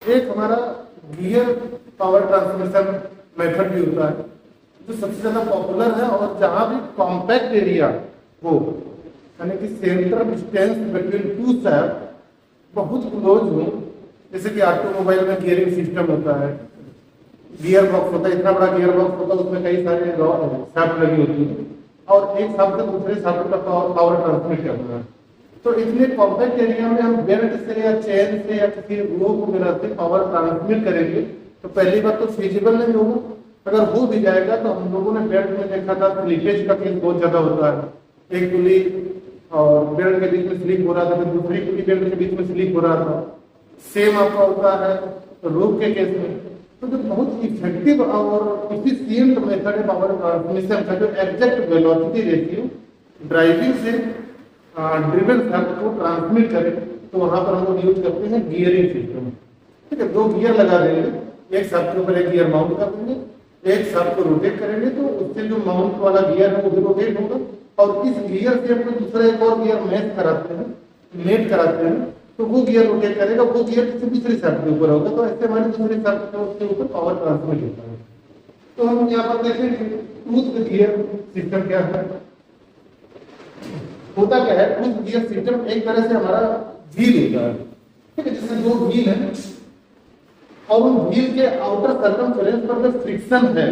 एक हमारा gear power transmission method भी होता है जो सबसे ज्यादा पॉपुलर है और जहां भी कॉम्पैक्ट एरिया हो, यानी कि centre distance between two shaft बहुत क्लोज हो, जैसे कि ऑटोमोबाइल में गियरिंग सिस्टम होता है, गियर बॉक्स होता है, इतना बड़ा गियर बॉक्स होता है, उसमें कई सारे शाफ्ट लगी होती है और एक शाफ्ट से दूसरे शाफ्ट तक पावर ट्रांसमिट करना है। तो इतने कॉम्पैक्ट एरिया में हम बेल्ट से या चेन से या किसी रोप वगैरह से पावर ट्रांसमिट करेंगे तो पहली बात तो फिजिबल नहीं होगा। अगर हो भी जाएगा तो हम लोगों ने बेल्ट में देखा था स्लिपेज का केस बहुत ज्यादा होता है, एक पुली और बेल्ट के बीच में स्लिप हो रहा था, फिर दूसरी पुली बेल्ट के बीच में स्लिप हो रहा था। सेम आपका होता है रोप के केस में। तो जो बहुत इफेक्टिव और इफिशियंट मेथड है पावर ट्रांसमिशन का, जो एग्जैक्ट वेलोसिटी रेशियो ड्राइविंग से ड्रिवन शाफ्ट को ट्रांसमिट करें, तो वहां पर हम लोग यूज करते हैं गियरिंग सिस्टम। ठीक है, 2 गियर लगा देंगे, एक शाफ्ट के ऊपर एक गियर माउंट कर देंगे, एक शाफ्ट को रोटेट करेंगे तो उससे जो माउंट वाला गियर है वो भी रोटेट होगा और इस गियर से हम दूसरा एक और गियर मैच कराते हैं, मेट कराते हैं, तो वो गियर रोटेट करेगा, वो गियर किसी दूसरी शाफ्ट के ऊपर होगा, तो ऐसे हमारे दूसरे शाफ्ट के ऊपर पावर ट्रांसमिट होता है। तो हम यहाँ पर देखेंगे टूथ गियर सिस्टम क्या है, होता क्या है। टूथ गियर सिस्टम एक तरह से हमारा व्हील होता है, ठीक है, जिसमें 2 व्हील है और उन व्हील के आउटर सर्कमफ्रेंस पर जो फ्रिक्शन है,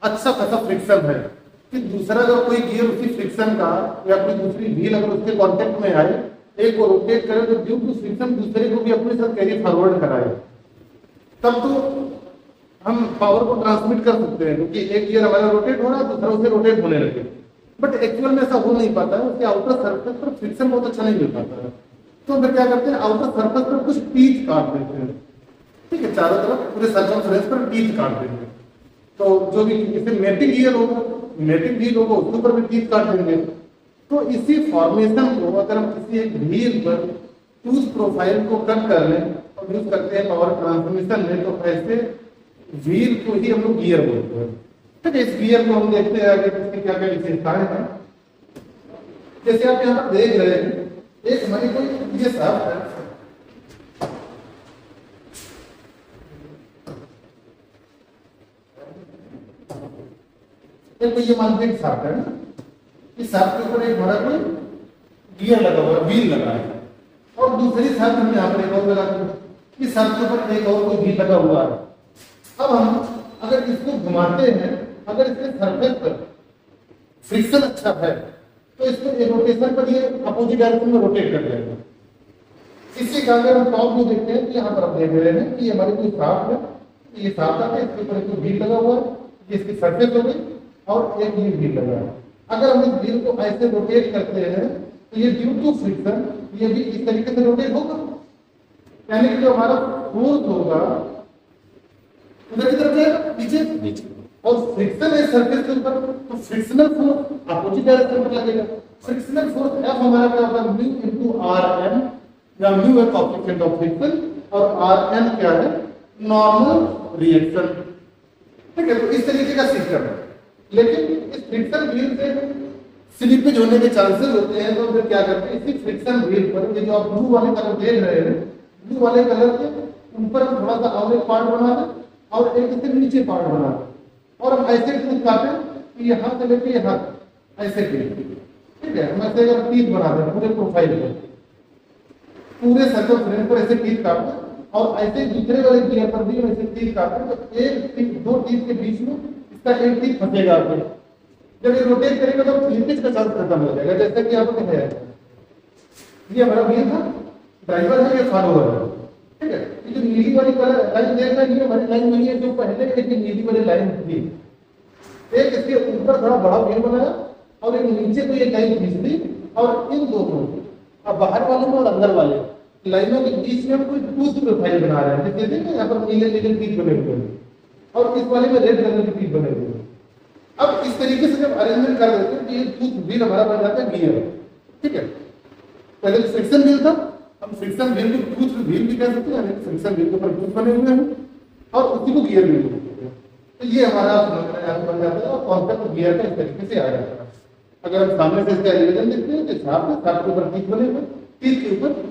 अच्छा खासा फ्रिक्शन है कि दूसरा अगर कोई गियर उसी फ्रिक्शन का या कोई दूसरी व्हील अगर उसके कांटेक्ट में आए, एक को रोटेट करे तो ड्यू टू फ्रिक्शन दूसरे को भी अपने साथ कैरी फॉरवर्ड कराए, तब तो हम पावर को ट्रांसमिट कर सकते हैं, क्योंकि एक गियर हमारा रोटेट हो रहा है, दूसरा उसे रोटेट होने लगे। बट एक्चुअल में ऐसा हो नहीं पाता है, उसके आउटर सरफेस पर फ्रिक्शन बहुत अच्छा नहीं मिल पाता है। तो फिर क्या करते हैं, आउटर सरफेस पर कुछ टीथ काट देते हैं, ठीक है, चारों तरफ पूरे सर्कमफ्रेंस पर टीथ काट देंगे। तो जो भी इसे मेटिंग गियर होगा, मेटिंग व्हील होगा, उसके ऊपर भी टीथ काट देंगे। तो इसी फॉर्मेशन को अगर हम किसी एक व्हील पर टूथ प्रोफाइल को कट कर लें और यूज करते हैं पावर ट्रांसमिशन में, तो ऐसे व्हील को ही हम लोग गियर बोलते हैं। ठीक है, इस गियर को हम देखते हैं आगे इसकी क्या क्या विशेषताएं हैं। जैसे आप यहाँ पर देख रहे हैं, एक हमारी कोई ये शाफ्ट है, एक ये मानते हैं शाफ्ट है ना, इस शाफ्ट के ऊपर एक हमारा कोई गियर लगा हुआ है, व्हील लगा है, और दूसरी शाफ्ट हम यहाँ पर एक और लगा दें, इस शाफ्ट के ऊपर एक और कोई व्हील लगा हुआ है। अब हम अगर इसको घुमाते हैं, अगर इसके सरफेस पर फ्रिक्शन अच्छा है तो इसको एक रोटेशन पर ये अपोजिट डायरेक्शन में रोटेट कर देगा। इसी का अगर हम टॉप में देखते हैं तो यहाँ पर आप देख रहे हैं कि हमारी कोई शाफ्ट है, ये शाफ्ट है, इसके ऊपर एक व्हील लगा हुआ है, ये इसकी सरफेस हो गई और एक ये व्हील लगा है। अगर हम इस व्हील को ऐसे रोटेट करते हैं तो ये ड्यू टू फ्रिक्शन ये भी इस तरीके से रोटेट होगा, यानी कि जो हमारा फोर्स होगा उधर की तरफ जाएगा नीचे, और फ्रिक्शन है सरफेस के ऊपर, तो फ्रिक्शनल फोर्स अपोजिट डायरेक्शन में लगेगा। फ्रिक्शनल फोर्स F हमारा क्या होगा, म्यू इनटू Rn, या म्यू है कोएफिशिएंट ऑफ फ्रिक्शन और Rn क्या है, नॉर्मल रिएक्शन। ठीक है, तो इस तरीके का सिस्टम है। लेकिन इस फ्रिक्शन व्हील से स्लिपेज होने के चांसेस होते हैं, तो फिर क्या करते हैं, इसी फ्रिक्शन व्हील पर ये जो आप ब्लू वाले कलर देख रहे हैं, ब्लू वाले कलर के ऊपर थोड़ा सा और एक पार्ट बना दें और एक इससे नीचे पार्ट बना दें, और हम ऐसे टूथ काटे कि यहाँ से लेके यहाँ ऐसे के, ठीक है, हम ऐसे अगर टीथ बना दें पूरे प्रोफाइल पर, पूरे सर्कमफ्रेंस पर ऐसे टीथ काटे और ऐसे दूसरे वाले गियर पर भी ऐसे टीथ काटे, तो एक टीथ 2 टीथ के बीच में इसका एक टीथ फंसेगा आपके, जब ये रोटेट करेगा तो स्लिपेज का चांस खत्म हो जाएगा। जैसा कि आपको दिखाया है, ये हमारा व्हील था, ड्राइवर है, ये फॉलोअर है, ठीक है। ये जो नीली वाली कलर लाइन देख रहे हैं, ये हमारी लाइन नहीं है, जो पहले एक नीली वाली लाइन थी, एक इसके ऊपर थोड़ा बड़ा व्हील बनाया और एक नीचे को ये लाइन खींच दी, और इन दोनों अब बाहर वाले में और अंदर वाले लाइनों के बीच में हम कोई टूथ प्रोफाइल बना रहे हैं। जैसे देखिए यहाँ पर नीले नीले टीथ बने हुए हैं और इस वाले में रेड कलर के टीथ बने हुए हैं। अब इस तरीके से जब अरेंजमेंट कर देते हैं तो ये टूथ व्हील हमारा बन जाता है गियर, ठीक है। पहले तो फ्रिक्शन व्हील था, हम फ्रिक्शन व्हील को टूथ व्हील भी कह सकते हैं, यानी फ्रिक्शन व्हील के ऊपर टूथ बने हुए हैं और उसी को गियर व्हील बोलते हैं। तो ये हमारा बन जाता है और कॉन्सेप्ट गियर का इस तरीके से आ जाता है। अगर हम सामने से इसका एलिवेशन देखते हैं तो शाफ्ट के ऊपर टीथ बने हुए, टीथ के ऊपर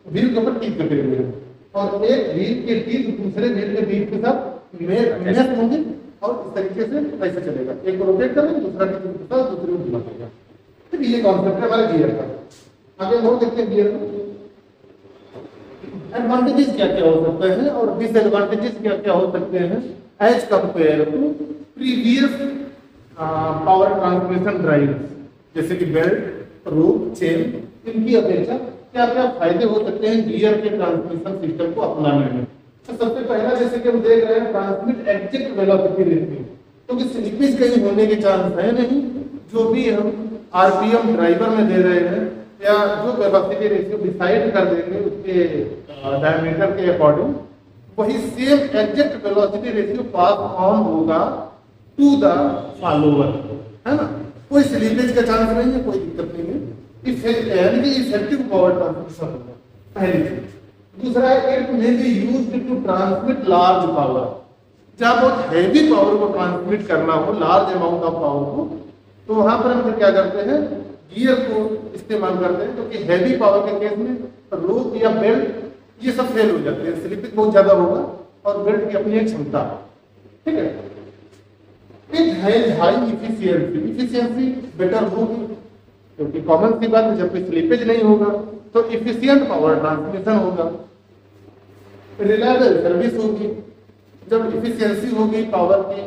व्हील के ऊपर टीथ कटे हुए हैं। और एक व्हील के टीथ दूसरे व्हील के बीच के साथ मेश होंगे और इस तरीके से ऐसे चलेगा, एक को रोटेट करेंगे दूसरा टीथ के साथ दूसरे को घुमाएगा। ठीक, ये कॉन्सेप्ट है हमारे गियर का। आगे और देखते हैं गियर में एडवांटेजेस क्या क्या हो सकते हैं और डिसएडवांटेजेस क्या क्या हो सकते हैं as compare to previous power transmission drives, जैसे कि बेल्ट, रोप, चेन, इनकी अपेक्षा क्या क्या फायदे हो सकते हैं गियर के ट्रांसमिशन सिस्टम को अपनाने में। तो सबसे पहला जैसे कि हम देख रहे हैं ट्रांसमिट एग्जैक्ट वेलोसिटी रेशियो, क्योंकि स्लिपेज कहीं होने के चांस है नहीं। जो भी हम आरपीएम ड्राइवर में दे रहे हैं या जो वेलोसिटी रेशियो डिसाइड कर देंगे उसके डायमीटर के अकॉर्डिंग, वही same exact velocity ratio pass on होगा टू द फॉलोअर, है ना। कोई स्लीपेज का चांस नहीं है, कोई दिक्कत नहीं है। इफेक्टिव पावर ट्रांसमिशन होगा, पहली चीज। दूसरा है it may be used to transmit large power. जहां बहुत हैवी पावर को ट्रांसमिट करना हो, लार्ज अमाउंट ऑफ पावर को, तो वहां पर हम क्या करते हैं, गियर को इस्तेमाल करते हैं, क्योंकि हैवी पावर के केस में रोप या बेल्ट ये सब फेल हो जाते हैं, स्लिपिंग बहुत ज्यादा होगा और बेल्ट की अपनी एक क्षमता है। ठीक है, it has high efficiency better होगी, क्योंकि कॉमन सी बात है जब कोई स्लिपेज नहीं होगा तो इफिशियंट पावर ट्रांसमिशन होगा। रिलायबल सर्विस होगी, जब इफिशियंसी होगी पावर की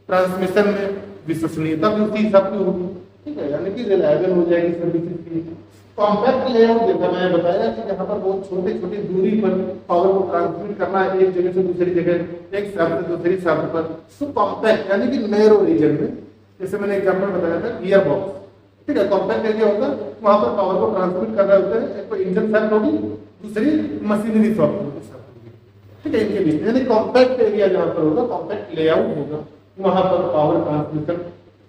ट्रांसमिशन में, विश्वसनीयता भी उसी हिसाब की होगी। ठीक है, यानी कि रिलायबल हो जाएगी सर्विसेज की। कॉम्पैक्ट लेआउट जैसा मैंने बताया कि जहाँ पर बहुत छोटी छोटी दूरी पर पावर को ट्रांसमिट करना है एक जगह से दूसरी जगह, एक शाफ्ट से दूसरी शाफ्ट पर, तो कॉम्पैक्ट यानी कि नैरो रीजन में, जैसे मैंने एग्जांपल बताया था गियर बॉक्स। ठीक है, कॉम्पैक्ट एरिया होगा, वहां पर पावर को ट्रांसमिट कर रहे होते हैं, एक कोई इंजन शाफ्ट होगी, दूसरी मशीनरी शाफ्ट होगी। ठीक है, इनके बीच यानी कॉम्पैक्ट एरिया जहाँ पर होगा, कॉम्पैक्ट लेआउट होगा, वहां पर पावर ट्रांसमिशन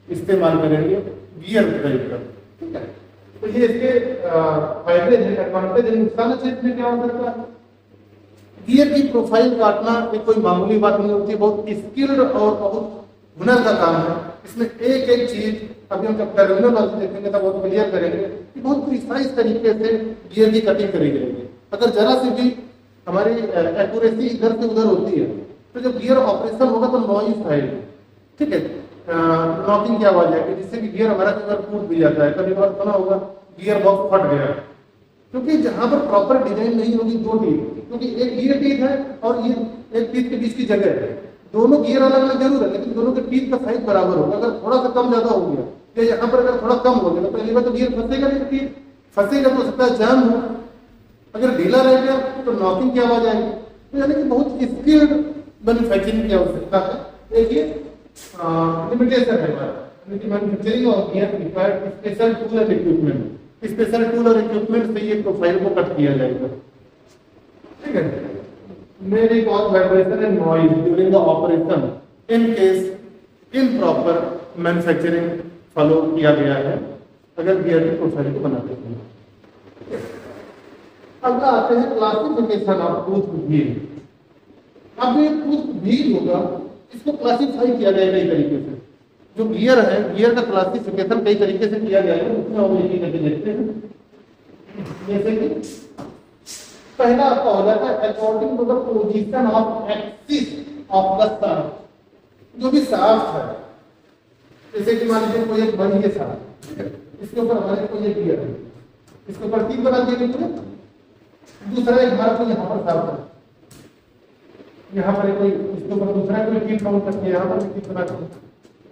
इस्तेमाल करेंगे गियर ड्राइव कर। ठीक है, तो ये इसके फायदे हैं, एडवांटेज है। नुकसान क्षेत्र में क्या हो सकता है, गियर की प्रोफाइल काटना एक कोई मामूली बात नहीं होती, बहुत स्किल्ड और बहुत हुनर का काम है। इसमें एक एक चीज अभी हम जब टर्मिनोलॉजी देखेंगे तब बहुत क्लियर करेंगे कि बहुत प्रिसाइज तरीके से गियर की कटिंग करी जाएगी। अगर जरा सी भी हमारी एक्यूरेसी इधर से उधर होती है तो जब गियर ऑपरेशन होगा तो नॉइज आएगी। ठीक है, नॉकिंग की आवाज आएगी, जिससे कि गियर हमारा कई बार टूट भी जाता है। कभी बार सुना होगा गियर बॉक्स फट गया, क्योंकि जहां पर प्रॉपर डिजाइन नहीं होगी दो टीथ, क्योंकि एक गियर टीथ है और ये एक टीथ के बीच की जगह है, दोनों गियर अलग अलग जरूर है, लेकिन दोनों के टीथ का साइज बराबर होगा। अगर थोड़ा सा कम ज्यादा हो गया या यहाँ पर अगर थोड़ा कम हो गया तो पहली बार तो गियर फंसेगा नहीं, टीथ फंसेगा तो सकता है जाम हो। अगर ढीला रह गया तो नॉकिंग की आवाज आएगी। तो यानी कि बहुत स्किल्ड मैन्युफैक्चरिंग की आवश्यकता है। एक ये लिमिटेशन है manufacturing of gear required special tool and equipment. Special tool और इक्विपमेंट से ये प्रोफाइल को कट किया जाएगा। ठीक है, मेरी cause vibration and noise during the operation in case improper manufacturing follow किया गया है, अगर गियर की प्रोफाइल को बनाते हैं। अब आते हैं क्लासिफिकेशन ऑफ टूथ व्हील। अब ये टूथ व्हील होगा, इसको क्लासिफाई किया गया कई तरीके से। जो गियर है, गियर का क्लासिफिकेशन कई तरीके से किया गया है, उसमें हम एक एक देखते हैं। जैसे कि पहला आपका हो जाता है according to the position of axis of the shaft. जो भी शाफ्ट है, जैसे कि मान लीजिए कोई एक बड़ी है शाफ्ट, ठीक है, इसके ऊपर हमारे कोई एक गियर है, इसके ऊपर तीन बना दिए गए, दूसरा एक हमारा कोई यहाँ पर शाफ्ट है, यहाँ पर कोई इसके ऊपर दूसरा कोई कीट काउंट करके यहाँ पर कीट बना दिया।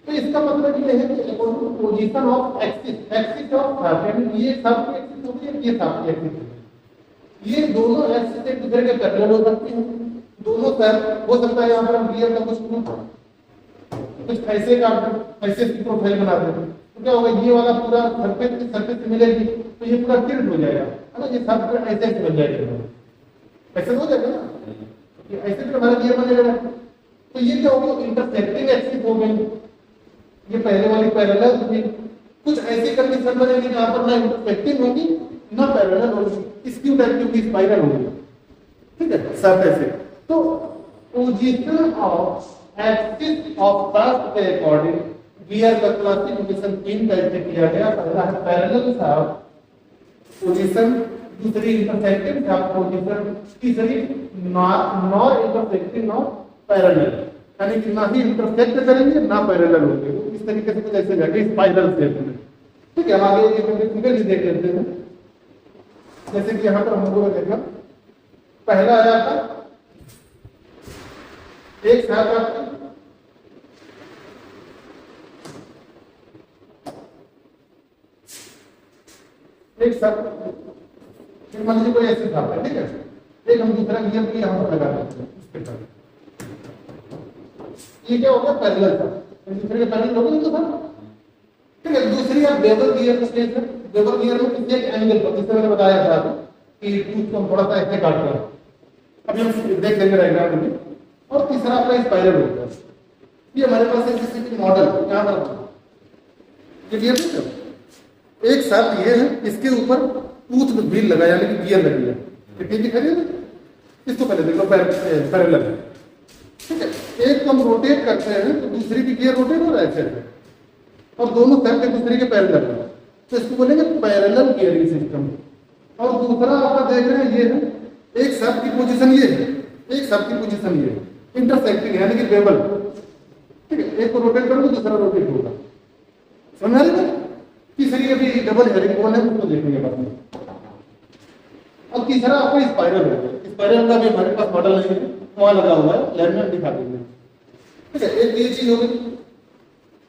तो इसका मतलब ये है कि according to position of axis of shaft, यानी ये शाफ्ट की एक्सिस होती है, ये शाफ्ट की एक्सिस होती है। ये दोनों एक्सिस एक दूसरे के पैरेलल हो सकती हैं, दोनों साइड हो सकता है। यहाँ पर हम गियर का कुछ ऐसे का ऐसे प्रोफाइल बना देते हैं तो क्या होगा, ये वाला पूरा सरफेस मिलेगी तो ये पूरा टिल्ट हो जाएगा, है ना। ये सब ऐसे बन जाएगा, ऐसे हो जाएगा ना, ये ऐसे भी हमारा गियर बनेगा। तो ये क्या होगा, इंटरसेक्टिंग एक्सिस हो गई, ये पहले वाली पैरेलल थी। कुछ ऐसी कंडीशन बनेगी जहां पर ना इंटरसेक्टिंग होगी ना पैरेलल होगी, स्क्यू टाइप की स्पाइरल होगी। ठीक है, सरफेस से। तो position of axis of shaft के अकॉर्डिंग गियर का क्लासिफिकेशन तीन टाइप से किया गया। पहला है पैरेलल शाफ्ट पोजीशन, दूसरी इंटरसेक्टिंग पोजीशन, तीसरी नॉर इंटरसेक्टिंग नॉर पैरेलल, यानी कि ना ही इंटरसेक्ट करेंगे ना पैरेलल होंगे। तो इस तरीके से कुछ ऐसे जाके स्पाइरल शेप में। ठीक है, हम आगे ये फिगर भी देख लेते हैं। जैसे कि यहाँ पर हम लोगों ने देखा, पहला है आपका एक साथ आपका एक साथ मान लीजिए कोई ऐसे था, ठीक है, एक हम दूसरा गियर भी यहाँ पर लगा देते हैं इस प्रकार। ये क्या हो गया, पैरेलल था, दूसरे के पैरेलल हो गया तो था। ठीक है, दूसरी आप बेवल गियर का स्टेज है। बेवल गियर में किसी एक एंगल पर, जैसे मैंने बताया था कि टूथ को हम थोड़ा सा ऐसे काटते हैं, अभी हम देख लेंगे डायग्राम में। और तीसरा आपका स्पाइरल होता है। ये हमारे पास एक जैसे कि मॉडल यहाँ पर ये गियर देखो, एक साथ ये है, इसके ऊपर टूथ में व्हील लगा यानी कि गियर लगी है, ठीक दिखाई दे रहा है। इसको पहले देख लो, पैरेलल है। ठीक है, एक को हम रोटेट करते हैं तो दूसरी की गियर रोटेट हो रहा है ऐसे, और दोनों साइड एक दूसरे के पैरेलल है, तो इसको बोलेंगे पैरेलल गियरिंग सिस्टम। और दूसरा आपका देख रहे हैं ये है, एक सब की पोजीशन ये है, एक सब की पोजीशन ये है, इंटरसेक्टिंग यानी कि बेवल। ठीक है, एक को रोटेट करोगे दूसरा रोटेट होगा, समझ रहे हैं। तीसरी अभी डबल हेरिंग बोन है, उसको देखेंगे बाद में। अब तीसरा आपका स्पाइरल हो गया। स्पाइरल का भी हमारे पास मॉडल नहीं है, वहां लगा हुआ है, लैब में दिखा देंगे। ठीक है, एक ये चीज हो गई।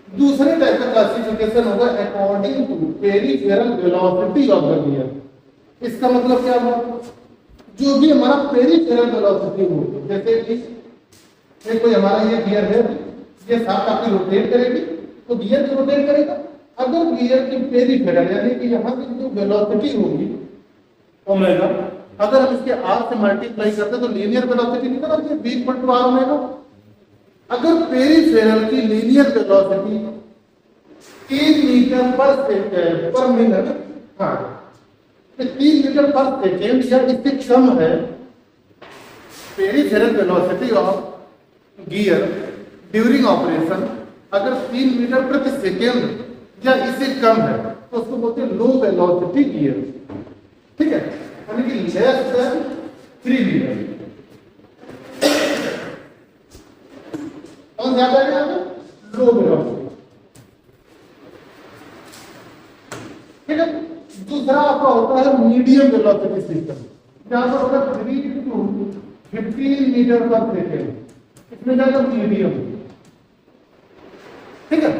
दूसरे टाइप का क्लासिफिकेशन होगा according to peripheral velocity of the gear. इसका मतलब क्या हुआ, जो भी हमारा पेरिफेरल वेलोसिटी हो, जैसे कि कोई हमारा ये गियर है, ये साथ आपकी रोटेट करेगी तो गियर भी रोटेट करेगा। अगर गियर की पेरिफेरल यानी कि यहाँ की जो वेलोसिटी होगी ओमेगा, अगर हम इसके आर से मल्टीप्लाई करते हैं तो लीनियर वेलोसिटी निकल आती है, v equal to R omega. अगर पेरिफेरल की linear velocity 3 meter per minute, हाँ 3 मीटर पर सेकेंड या इससे कम है peripheral velocity of gear during operation, अगर 3 मीटर प्रति सेकेंड या इससे कम है तो उसको बोलते हैं लो वेलोसिटी गियर। ठीक है, यानी कि लेस देन 3 मीटर। कौन ज्यादा है यहाँ पे, लो वेलोसिटी। ठीक है, दूसरा आपका होता है मीडियम वेलोसिटी सिस्टम, जहां पर होगा 3 to 15 मीटर पर सेकेंड, इसमें जाएगा मीडियम। ठीक है,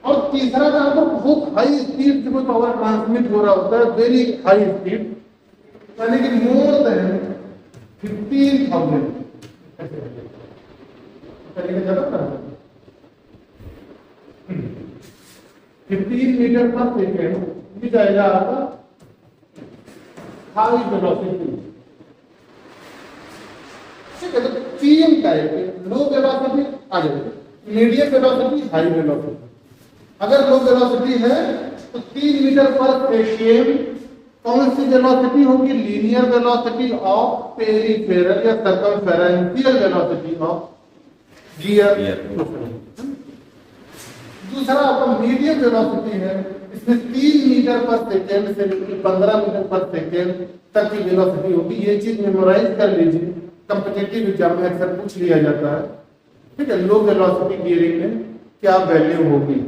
और तीसरा जहां पर बहुत हाई स्पीड से कोई पावर ट्रांसमिट हो रहा होता है, वेरी हाई स्पीड, यानी कि more than 15,000 15 metre per second भी जाएगा आपका हाई वेलोसिटी। ठीक है, तो 3 टाइप के, लो वेलोसिटी आ जाएगी, मीडियम वेलोसिटी, हाई वेलोसिटी। अगर लो वेलोसिटी है तो 3 मीटर पर सेकेंड कौन सी वेलोसिटी होगी, लीनियर वेलोसिटी ऑफ पेरिफेरल या सर्कमफेरेंशियल वेलोसिटी ऑफ गियर। दूसरा आपका मीडियम वेलोसिटी है, इसमें 3 मीटर पर सेकेंड से लेकर 15 मीटर पर सेकेंड तक की वेलोसिटी होगी। ये चीज मेमोराइज कर लीजिए, कॉम्पिटिटिव एग्जाम में अक्सर पूछ लिया जाता है। ठीक है, लो वेलोसिटी गियरिंग में क्या वैल्यू होगी,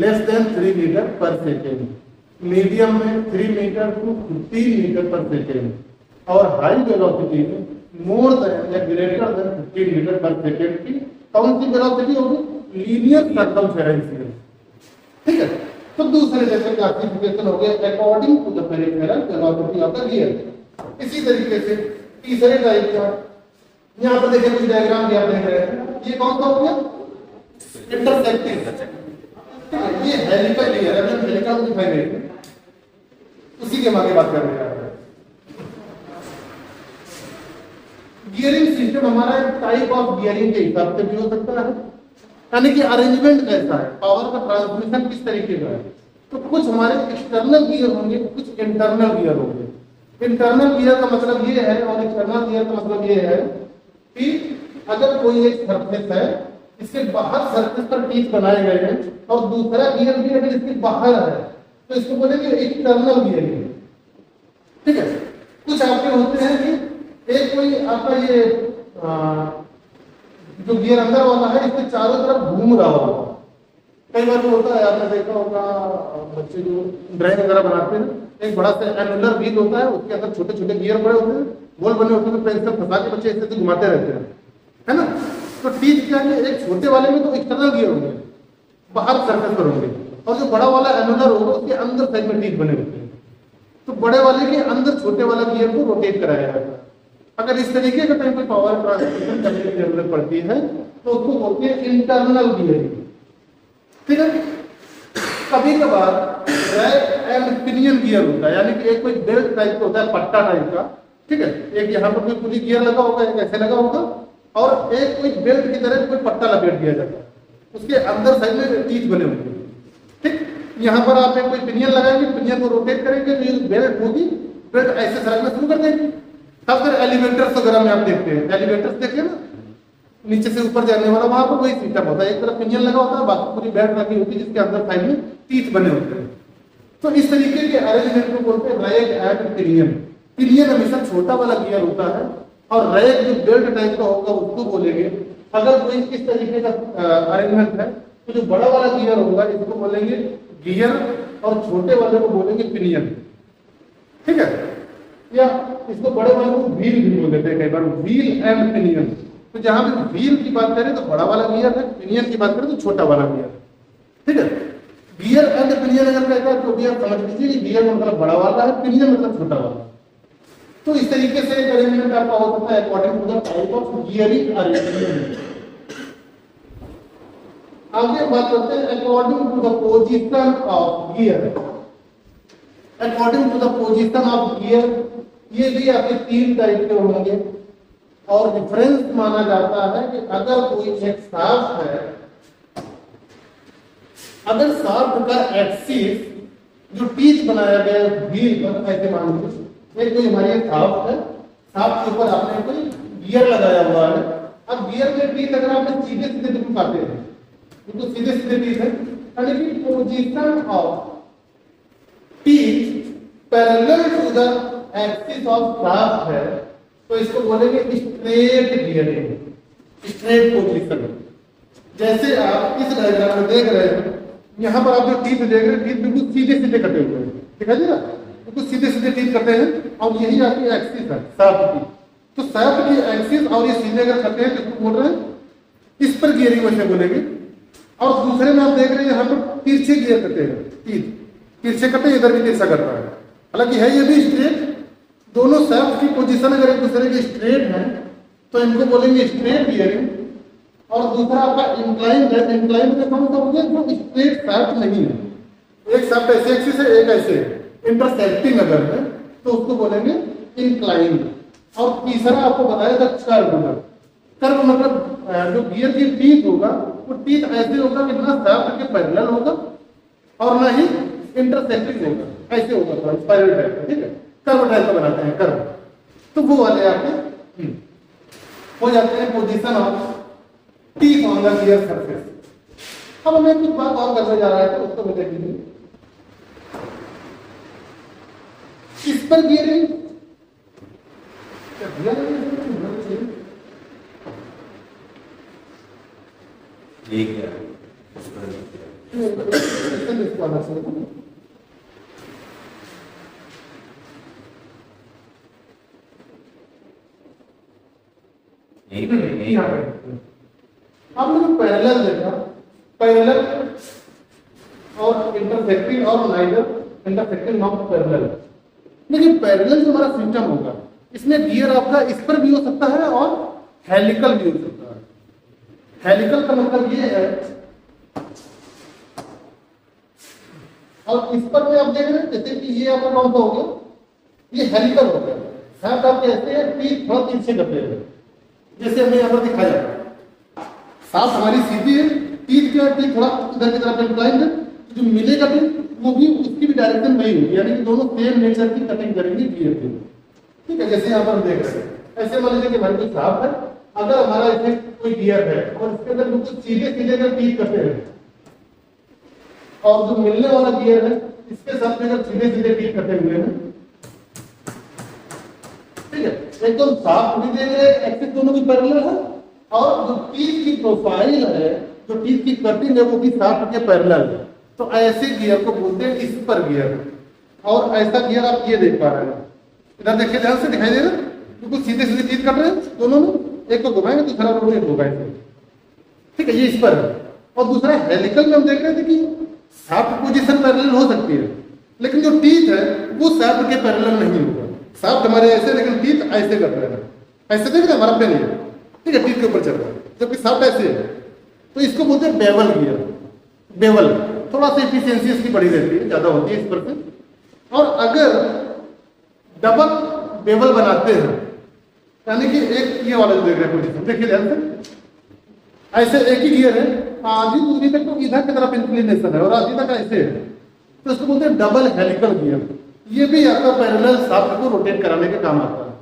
less than 3 meter per second, medium में 3 metre to 15 metre per second, और हाई वेलोसिटी में मोर देन या greater than 15 metre per second की कौन सी वेलोसिटी होगी, लीनियर सर्कमफेरेंशियल। ठीक है, तो दूसरे जैसे क्लासिफिकेशन हो गया according to the peripheral velocity of the gear. इसी तरीके से तीसरे टाइप का, यहाँ पर देखिए कुछ डायग्राम भी आप देख रहे हैं, ये कौन सा हो गया, इंटरसेक्टिंग। ये हेलिकल गियर है, जब हेलिकल दिखाई दे रही है उसी के आगे बात कर रहे हैं। गियरिंग सिस्टम हमारा एक टाइप ऑफ गियरिंग के हिसाब से भी हो सकता है, यानी कि अरेंजमेंट कैसा है, पावर का ट्रांसमिशन किस तरीके का है। तो कुछ हमारे एक्सटर्नल गियर होंगे, कुछ इंटरनल गियर होंगे। इंटरनल गियर का मतलब ये है और एक्सटर्नल गियर का मतलब ये है कि अगर कोई एक सरफेस है, इसके बाहर सरफेस पर टीथ बनाए गए हैं, और दूसरा गियर भी अगर इसके बाहर है तो इसको बोलेंगे एक्सटर्नल गियरिंग। ठीक है, कुछ आपके होते हैं कि एक कोई आपका ये जो गियर अंदर वाला है इसके चारों तरफ घूम रहा होगा। कई बार वो होता है, आपने देखा होगा बच्चे जो ड्राइंग वगैरह बनाते हैं, एक बड़ा सा एनुलर व्हील होता है, उसके अंदर छोटे छोटे गियर बड़े होते हैं, गोल बने होते हैं, तो पेंसिल फंसा के बच्चे ऐसे घुमाते रहते हैं, है ना। तो टीथ क्या है, एक छोटे वाले में तो एक्सटर्नल गियर होंगे, बाहर सरफेस पर होंगे, और जो बड़ा वाला एनुलर होगा उसके अंदर साइड में टीथ बने होते हैं। तो बड़े वाले के अंदर छोटे वाला गियर को रोटेट कराया जाता है। अगर इस तरीके का कहीं कोई पावर ट्रांसमिशन करने की जरूरत पड़ती है तो उसको बोलते हैं इंटरनल गियरिंग, ठीक है। कभी कभार रैक एंड पिनियन गियर होता है, यानी कि एक कोई बेल्ट टाइप का होता है, पट्टा टाइप का, ठीक है। एक यहाँ पर कोई पुली गियर लगा होगा, एक ऐसे लगा होगा, और एक कोई बेल्ट की तरह कोई पट्टा लपेट दिया जाता है, उसके अंदर साइड में टीथ बने होंगे, ठीक। यहाँ पर आप कोई पिनियन लगाएंगे, पिनियन को रोटेट करेंगे तो ये बेल्ट होगी, बेल्ट ऐसे सरकना शुरू कर देंगे। खासकर एलिवेटर्स वगैरह में आप देखते हैं, एलिवेटर्स देखिए ना, नीचे से ऊपर जाने वाला, वहां पर वही सिस्टम होता है, एक तरफ पिनियन लगा होता है, बाकी पूरी बेल्ट रखी होती है जिसके अंदर साइड में टीथ बने होते हैं। तो इस तरीके के अरेंजमेंट को बोलते हैं रैक एंड पिनियन। पिनियन हमेशा छोटा वाला गियर होता है, और रैक जो बेल्ट टाइप का होगा उसको बोलेंगे। अगर कोई इस तरीके का अरेंजमेंट है तो जो बड़ा वाला गियर होगा इसको बोलेंगे गियर, और छोटे वाले को बोलेंगे पिनियन, ठीक है। या इसको बड़े वाले को व्हील भी बोल देते हैं कई बार, व्हील एंड पिनियन। तो जहां पे व्हील की बात करें तो बड़ा वाला गियर है, पिनियन की बात करें तो छोटा वाला गियर, ठीक है। गियर एंड पिनियन अगर कहता है तो भी आप समझ लीजिए कि गियर मतलब बड़ा वाला है, पिनियन मतलब छोटा वाला। तो इस तरीके से एक अरेंजमेंट आपका हो सकता है according to the type of gearing arrangement. आगे बात करते हैं according to the position of gear. According to the position of gear, ये भी आपके 3 टाइप के होंगे, और डिफरेंस माना जाता है कि अगर कोई एक शाफ्ट है, अगर शाफ्ट का एक्सिस जो टीथ बनाया गया व्हील पर, ऐसे मान लीजिए एक कोई हमारी शाफ्ट है, शाफ्ट के ऊपर आपने कोई गियर लगाया हुआ है। अब गियर में टीथ अगर आपने सीधे सीधे बिल्कुल काटे हैं, तो सीधे सीधे टीथ है, यानी कि position of teeth parallel to the axis of shaft है, तो इसको बोलेंगे स्ट्रेट गियरिंग, स्ट्रेट पोजीशन। जैसे आप इस डायग्राम में देख रहे हैं, यहाँ पर आप जो टीथ देख रहे हैं, टीथ बिल्कुल सीधे सीधे कटे हुए हैं, दिखाई दे रहा है, बिल्कुल सीधे सीधे टीथ कटे हैं, और यही आपकी एक्सिस है शाफ्ट की। तो शाफ्ट की एक्सिस और ये सीधे अगर कटे हैं किसको बोल रहे हैं, इस पर गियरिंग वैसे बोलेंगे। और दूसरे में आप देख रहे हैं यहाँ पर तिरछे गियर कटे हैं, टीथ तिरछे कटे, इधर भी तिरछा कट रहा है, हालांकि है ये भी स्ट्रेट। दोनों शाफ्ट की पोजीशन अगर एक दूसरे के स्ट्रेट है तो इनको बोलेंगे स्ट्रेट गियरिंग। और दूसरा आपका इंक्लाइंड है, इंक्लाइंड में कौन सा हो गया, जो स्ट्रेट शाफ्ट नहीं है, एक शाफ्ट ऐसे एक्सिस है, एक ऐसे इंटरसेक्टिंग अगर है तो उसको बोलेंगे इंक्लाइंड। और तीसरा आपको बताया था कर्व। कर्व मतलब जो गियर की टीथ होगा वो टीथ ऐसे होगा कि ना शाफ्ट के पैरेलल होगा और ना ही इंटरसेक्टिंग होगा, ऐसे होगा थोड़ा स्पाइरल टाइप का, ठीक है, कर्व टाइप का बनाते हैं कर्व। तो वो वाले आपके हो जाते हैं position of teeth on the gear surface. अब हमें कुछ बात और करने जा रहा है तो उसको भी देख लीजिए। इस पर गियरिंग ये क्या है? आपने जो पैरेलल देखा, पैरेलल और इंटरसेक्टिंग और नाइदर इंटरसेक्टिंग नॉट पैरेलल। लेकिन पैरेलल जो हमारा सिस्टम होगा इसमें गियर आपका इस पर भी हो सकता है और हेलिकल भी हो सकता है। हेलिकल का मतलब ये है, और इस पर में आप देख रहे हैं जैसे कि ये आपका कौन सा हो गया, ये हेलिकल हो गया। शाफ्ट आप कहते हैं टीथ थोड़ा तिरछे कटे हैं, जैसे हमें यहाँ पर दिखाया शाफ्ट हमारी सीधी है, टीथ क्या टीथ थोड़ा इधर की तरफ इंक्लाइंड है, जो मिलेगा भी वो भी उसकी भी डायरेक्शन वही होगी, यानी कि दोनों सेम नेचर की कटिंग करेंगे गियर के, ठीक है। जैसे यहाँ पर हम देख रहे हैं, ऐसे मान लीजिए कि हमारी कोई शाफ्ट है, अगर हमारा इसमें कोई गियर है और इसके अंदर बिल्कुल सीधे सीधे अगर टीथ कटे हैं, और जो मिलने वाला गियर है इसके साथ में अगर सीधे सीधे टीथ कटे हुए हैं एकदम साफ भी दे रहे, एक्सिस दोनों की पैरेलल है, और जो टीथ की प्रोफाइल है, जो टीथ की कटिंग है, वो भी साफ के पैरेलल है। तो ऐसे गियर को बोलते हैं स्पर गियर। और ऐसा गियर आप ये देख पा रहे हैं, इधर देखिए ध्यान से, दिखाई दे रहा है, बिल्कुल सीधे सीधे टीथ कट रहे हैं दोनों में, एक को घुमाएंगे दूसरा रोटेट होगा ऐसे, ठीक है, ये स्पर है। और दूसरा हेलिकल में हम देख रहे थे कि शाफ्ट पोजीशन पैरेलल हो सकती है, लेकिन जो टीथ है वो शाफ्ट के पैरेलल नहीं होगा। शाफ्ट हमारे ऐसे, लेकिन टीथ ऐसे कर रहे हैं, ऐसे देख रहे हमारा पेन है, ठीक है, टीथ के ऊपर चल रहा है, जबकि शाफ्ट ऐसे है। तो इसको बोलते हैं बेवल गियर। बेवल थोड़ा सा एफिशिएंसी इसकी बड़ी रहती है, ज्यादा होती है इस पर से। और अगर डबल बेवल बनाते हैं, यानी कि एक ये वाला जो देख रहे हैं पोजीशन, देखिए ध्यान से, ऐसे एक ही गियर है, आधी दूरी तक तो इधर की तरफ इंक्लिनेशन है और आधी तक ऐसे है, तो इसको बोलते हैं डबल हेलिकल गियर। ये भी आपका पैरेलल शाफ्ट को रोटेट कराने के काम आता है।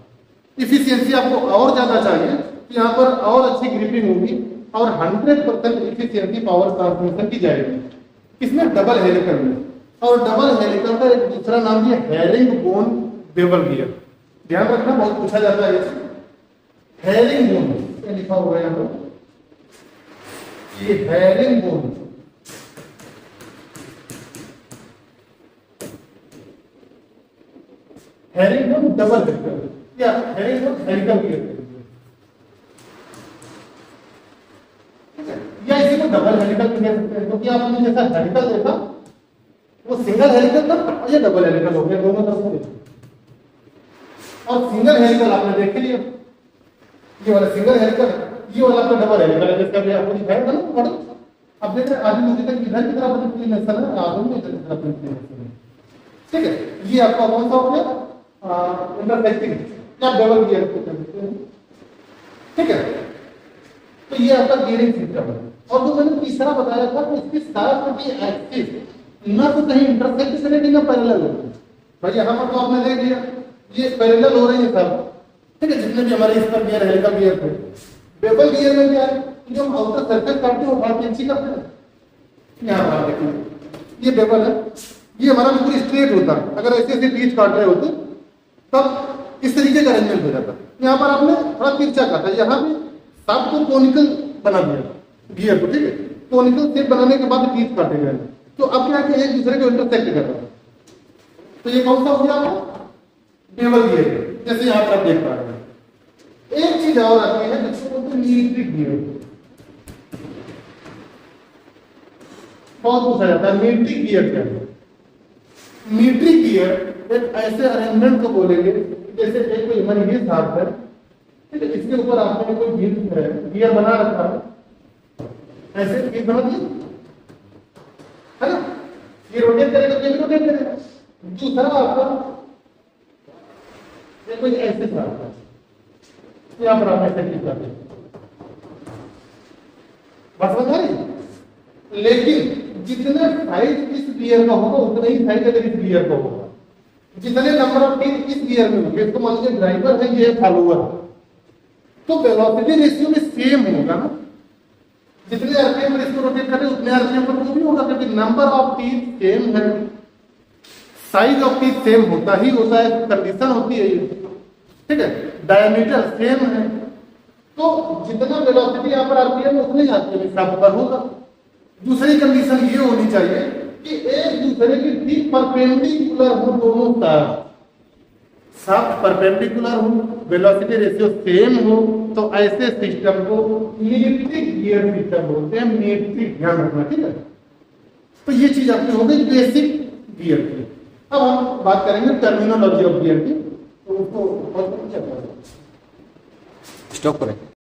इफिशियंसी आपको और ज्यादा चाहिए, तो यहाँ पर और अच्छी ग्रिपिंग होगी और 100% इफिशियंसी पावर ट्रांसमिशन की जाएगी इसमें डबल हेलिकल में। और डबल हेलिकल का एक दूसरा नाम भी हेरिंग बोन बेवल गियर। ध्यान रखना, बहुत पूछा जाता है ये हेरिंग बोन, ये लिखा हुआ है यहाँ पर, ये herring bone. Herring bone double helical या हेरिंग बोन हेलिकल गियर, या इसी को डबल हेलिकल भी कह सकते हैं, क्योंकि आपने जैसा हेलिकल देखा वो सिंगल हेलिकल था और ये डबल हेलिकल हो गया, दोनों तरफ से। और सिंगल हेलिकल आपने देख लिया, ये वाला सिंगल हेलिकल, ये वाला आपका डबल हेलिकल है, जिसका भी आपको दिखाया था ना मॉडल। अब देख रहे हैं आधी दूरी तक इधर की तरफ इंक्लिनेशन है, आधे में इधर की तरफ इंक्लिनेशन है, ठीक है। ये आपका कौन सा हो गया, इंटरसेक्टिंग या डबल गियर को कहते हैं, ठीक है। तो ये आपका गियरिंग सिस्टम है। और जो मैंने तीसरा बताया था कि इसकी शाफ्ट की एक्सिस ना तो कहीं इंटरसेक्ट करेगी ना पैरेलल होगी। भाई यहाँ पर तो आपने देख लिया ये पैरेलल हो रही है सब, ठीक है, जितने भी हमारे इस पर गियर हेलिकल गियर थे। बेवल गियर में क्या है, जो हम आउटर सरफेस काटते हैं वो बहुत अच्छी करते हैं। यहाँ पर आप देखिए ये बेवल है, ये हमारा बिल्कुल स्ट्रेट होता है, अगर ऐसे ऐसे बीच काट रहे होते तब इस तरीके का अरेंजमेंट हो जाता। यहाँ पर आपने थोड़ा तिरछा काटा, यहाँ पे शाफ्ट को कोनिकल बना दिया गियर को, ठीक है, कोनिकल शेप बनाने के बाद टीथ काटे गए, तो अब क्या है एक दूसरे को इंटरसेक्ट कर रहा है। तो ये कौन सा हो गया आपका बेवल गियर, जैसे यहाँ पर आप देख पा रहे हैं। एक चीज और आती है जिसको बोलते हैं मीट्रिक गियर, बहुत पूछा जाता है मीट्रिक गियर क्या है। मीट्रिक गियर एक ऐसे अरेंजमेंट को बोलेंगे जैसे एक कोई हमारी ये शाफ्ट है, ठीक है, इसके ऊपर आपने कोई गियर बना रखा है, ऐसे गियर बना दिया है ना, ये रोटेट करेगा, ये भी रोटेट करेगा। दूसरा आपका ये कोई ऐसे शाफ्ट है, यहाँ पर आप ऐसे क्लिक करते हैं, बात समझ आ रही। लेकिन जितना साइज इस गियर का होगा उतना ही साइज अगर इस गियर का होगा, जितने नंबर ऑफ टीथ इस गियर में होंगे, इसको मान लीजिए ड्राइवर है, ये फॉलोअर, तो वेलोसिटी रेशियो में सेम होगा ना, जितने आरपीएम पर इसको रोटेट करें उतने आरपीएम पर वो भी होगा, क्योंकि नंबर ऑफ टीथ सेम है, साइज ऑफ टीथ सेम होता ही होता है, कंडीशन होती है ये, ठीक है, डायमीटर सेम है, तो जितना वेलोसिटी यहाँ पर आरपीएम उतने आरपीएम शाफ्ट पर होगा। दूसरी कंडीशन ये होनी चाहिए कि एक दूसरे की ठीक परपेंडिकुलर हो दोनों तार, शाफ्ट परपेंडिकुलर हो, वेलोसिटी रेशियो सेम हो, तो ऐसे सिस्टम को मीट्रिक गियर सिस्टम बोलते हैं। मीट्रिक, ध्यान रखना, ठीक है। तो ये चीज आपकी हो गई बेसिक गियर की। अब हम बात करेंगे टर्मिनोलॉजी ऑफ गियर की, तो उसको स्टॉप करें।